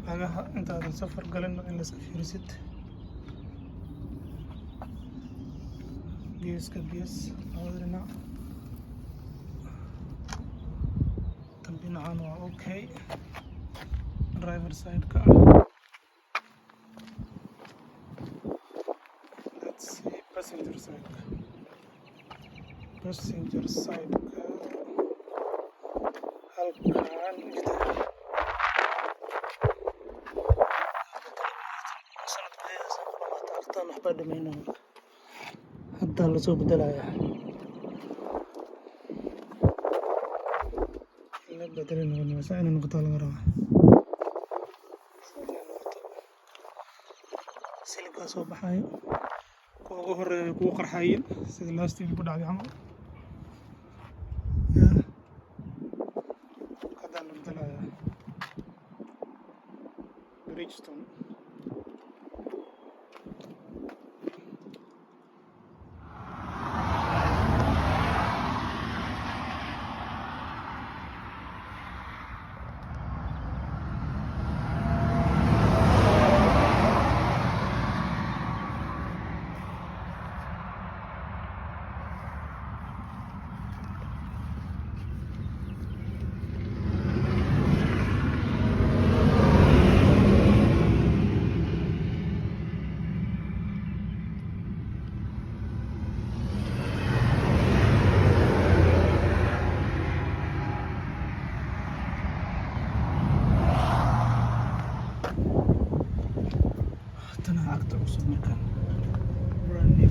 lagaha intaadan safar galin in la fiirisid geeska gees labada dhinac tan dhinacan waa okay driver side-ka let's see passenger side-ka halkaan waxbaa dhameynaya haddaa lasoo bedelaya la bedelin saa inay noqotaa laga rabaa silibkaa soo baxayo kuwa ugu horeeya kugu qarxayin sida laastiin ku dhacday camal haddaan la bedelaya Bridgestone cagta cusub markaan brand new